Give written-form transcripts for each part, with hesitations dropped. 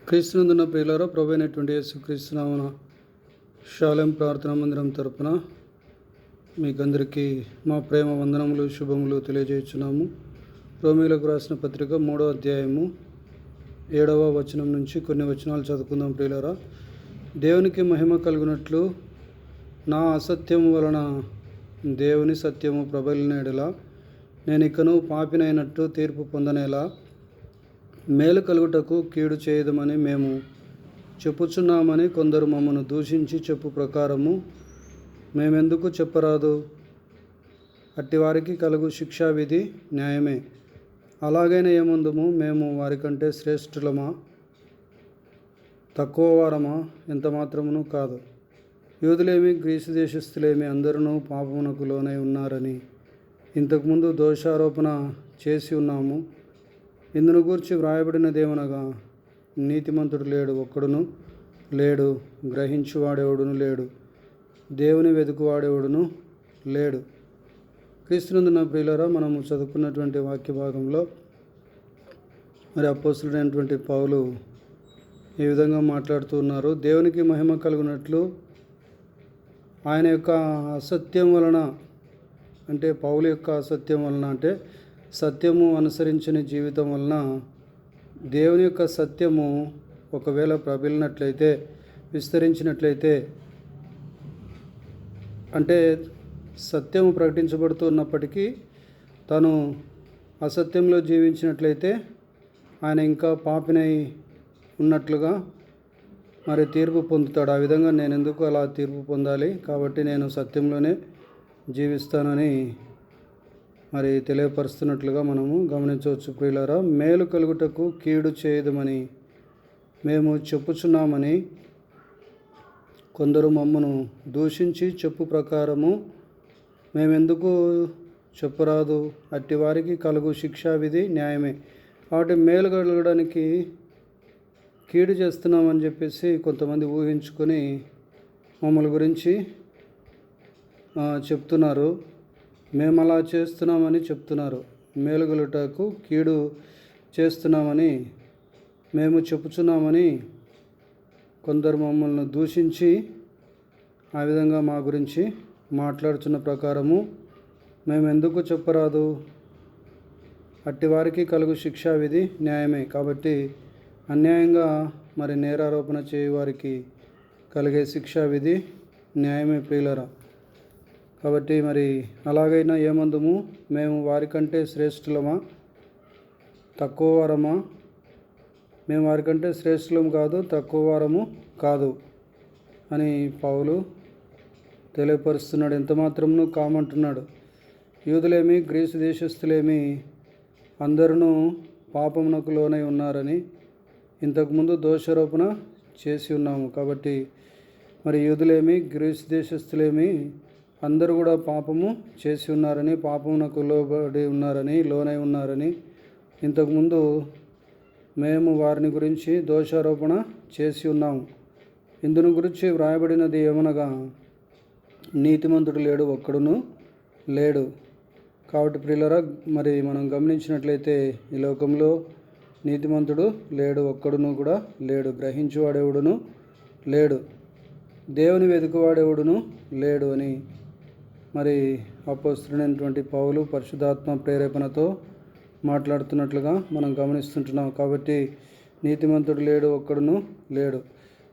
క్రీస్తునందున్న ప్రియులారా, ప్రభు అయినటువంటి యేసుక్రీస్తు నామమున షాలేం ప్రార్థనా మందిరం తరపున మీకందరికీ మా ప్రేమ వందనములు శుభములు తెలియజేస్తున్నాము. రోమీలకు రాసిన పత్రిక 3వ అధ్యాయము 7వ వచనం నుంచి కొన్ని వచనాలు చదువుకుందాం. ప్రియులారా, దేవునికి మహిమ కలుగునట్లు నా అసత్యము వలన దేవుని సత్యము ప్రబలిన ఎడల నేను ఇకను పాపినైనట్టు తీర్పు పొందనేలా మేలు కలుగుటకు కీడు చేయదమని మేము చెప్పుచున్నామని కొందరు మమ్మను దూషించి చెప్పు ప్రకారము మేమెందుకు చెప్పరాదు? అట్టివారికి కలుగు శిక్షావిధి న్యాయమే. అలాగైనా ఏముందుము? మేము వారికంటే శ్రేష్ఠులమా, తక్కువ వారమా? ఎంత మాత్రమును కాదు. యూదులేమి గ్రీసు దేశస్థులేమి అందరూ పాపమునకు లోనై ఉన్నారని ఇంతకుముందు దోషారోపణ చేసి ఉన్నాము. ఇందును గూర్చి వ్రాయబడినదేమనగా, నీతిమంతుడు లేడు, ఒక్కడును లేడు, గ్రహించువాడెవడును లేడు, దేవుని వెతుకువాడెవడును లేడు. క్రీస్తునందున ప్రియులారా, మనము చదువుకున్నటువంటి వాక్య భాగంలో మరి అపోస్తలుడైనటువంటి పౌలు ఈ విధంగా మాట్లాడుతూ ఉన్నారు. దేవునికి మహిమ కలుగునట్లు ఆయన యొక్క అసత్యం వలన, అంటే పౌలు యొక్క అసత్యం వలన, అంటే సత్యము అనుసరించిన జీవితం వలన దేవుని యొక్క సత్యము ఒకవేళ ప్రబలినట్లయితే, విస్తరించినట్లయితే, అంటే సత్యము ప్రకటించబడుతూ ఉన్నప్పటికీ తను అసత్యంలో జీవించినట్లయితే ఆయన ఇంకా పాపినై ఉన్నట్లుగా మరి తీర్పు పొందుతాడు. ఆ విధంగా నేను ఎందుకు అలా తీర్పు పొందాలి? కాబట్టి నేను సత్యంలోనే జీవిస్తానని మరి తెలియపరుస్తున్నట్లుగా మనము గమనించవచ్చు. ప్రియులారా, మేలు కలుగుటకు కీడు చేయదమని మేము చెప్పుచున్నామని కొందరు మమ్మను దూషించి చెప్పు ప్రకారము మేమెందుకు చెప్పరాదు? అట్టి వారికి కలుగు శిక్షావిధి న్యాయమే. కాబట్టి మేలు కలగడానికి కీడు చేస్తున్నామని చెప్పేసి కొంతమంది ఊహించుకొని మమ్మల్ని గురించి చెప్తున్నారు. మేము అలా చేస్తున్నామని చెప్తున్నారు. మేలుగలుటకు కీడు చేస్తున్నామని మేము చెప్పుచున్నామని కొందరు మమ్మల్ని దూషించి ఆ విధంగా మా గురించి మాట్లాడుతున్న ప్రకారము మేము ఎందుకు చెప్పరాదు? అట్టి వారికి కలుగు శిక్షావిధి న్యాయమే. కాబట్టి అన్యాయంగా మరి నేరారోపణ చేయవారికి కలిగే శిక్షావిధి న్యాయమే. ప్రియులరా, కాబట్టి మరి అలాగైనా ఏమందుము? మేము వారికంటే శ్రేష్ఠులమా, తక్కువ వారమా? మేము వారికంటే శ్రేష్ఠులం కాదు, తక్కువ వారము కాదు అని పౌలు తెలియపరుస్తున్నాడు. ఎంత మాత్రమును కామంటున్నాడు. యూదులేమి గ్రీసు దేశస్థులేమి అందరూ పాపమునకు లోనై ఉన్నారని ఇంతకుముందు దోషారోపణ చేసి ఉన్నాము. కాబట్టి మరి యూదులేమి గ్రీసు దేశస్థులేమి అందరూ కూడా పాపము చేసి ఉన్నారని, పాపమునకు లోనై ఉన్నారని ఇంతకుముందు మేము వారిని గురించి దోషారోపణ చేసి ఉన్నాము. ఇందును గురించి వ్రాయబడినది ఏమనగా, నీతిమంతుడు లేడు, ఒక్కడును లేడు. కాబట్టి ప్రియులారా, మరి మనం గమనించినట్లయితే ఈ లోకంలో నీతిమంతుడు లేడు, ఒక్కడును కూడా లేడు, గ్రహించువాడెవడును లేడు, దేవుని వెతుకువాడెవడును లేడు అని మరి అపోస్తలుడైనటువంటి పౌలు పరిశుద్ధాత్మ ప్రేరేపణతో మాట్లాడుతున్నట్లుగా మనం గమనిస్తుంటున్నాం. కాబట్టి నీతిమంతుడు లేడు, ఒక్కడును లేడు.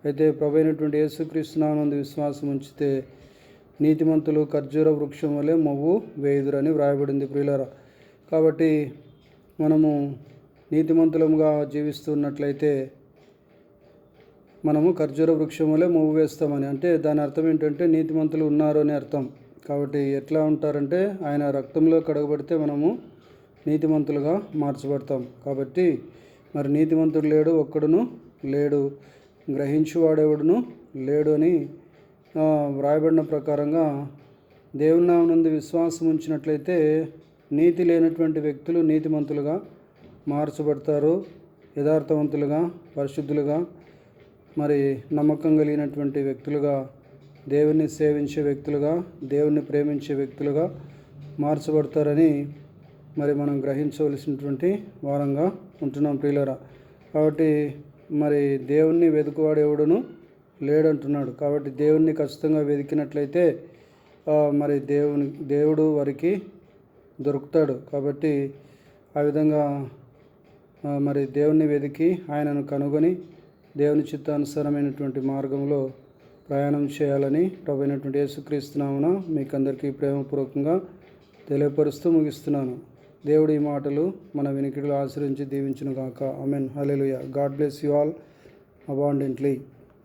అయితే ప్రభు అయినటువంటి యేసుక్రీస్తు నామమునందు విశ్వాసం ఉంచితే నీతిమంతులు ఖర్జూర వృక్షం వలె మొవ్వు వేయుదురని వ్రాయబడింది. ప్రియులారా, కాబట్టి మనము నీతిమంతులముగా జీవిస్తున్నట్లయితే మనము ఖర్జూర వృక్షం వలె మొవ్వు వేస్తామని, అంటే దాని అర్థం ఏంటంటే నీతిమంతులు ఉన్నారు అని అర్థం. కాబట్టి ఎట్లా ఉంటారంటే ఆయన రక్తంలో కడగబడితే మనము నీతిమంతులుగా మార్చబడతాం. కాబట్టి మరి నీతిమంతుడు లేడు, ఒక్కడును లేడు, గ్రహించువాడెవడును లేడు అని వ్రాయబడిన ప్రకారంగా దేవుని నామమునందు విశ్వాసం ఉంచినట్లయితే నీతి లేనటువంటి వ్యక్తులు నీతిమంతులుగా మార్చబడతారు. యథార్థవంతులుగా, పరిశుద్ధులుగా, మరి నమ్మకం కలిగినటువంటి వ్యక్తులుగా, దేవుని సేవించే వ్యక్తులుగా, దేవుని ప్రేమించే వ్యక్తులుగా మార్చబడతారని మరి మనం గ్రహించవలసినటువంటి వారంగా ఉంటున్నాం. ప్రియులారా, కాబట్టి మరి దేవుణ్ణి వెతుకువాడు ఎవడును లేడంటున్నాడు. కాబట్టి దేవుణ్ణి ఖచ్చితంగా వెతికినట్లయితే మరి దేవుడు వారికి దొరుకుతాడు. కాబట్టి ఆ విధంగా మరి దేవుణ్ణి వెతికి ఆయనను కనుగొని దేవుని చిత్తానుసారమైనటువంటి మార్గంలో ప్రయాణం చేయాలని ప్రభువైనటువంటి యేసుక్రీస్తు నామమున మీకు అందరికీ ప్రేమపూర్వకంగా తెలియపరుస్తూ ముగిస్తున్నాను. దేవుడి ఈ మాటలు మన వినికిడిలో ఆశ్రయించి దీవించును గాక. Amen. Hallelujah. God bless you all abundantly.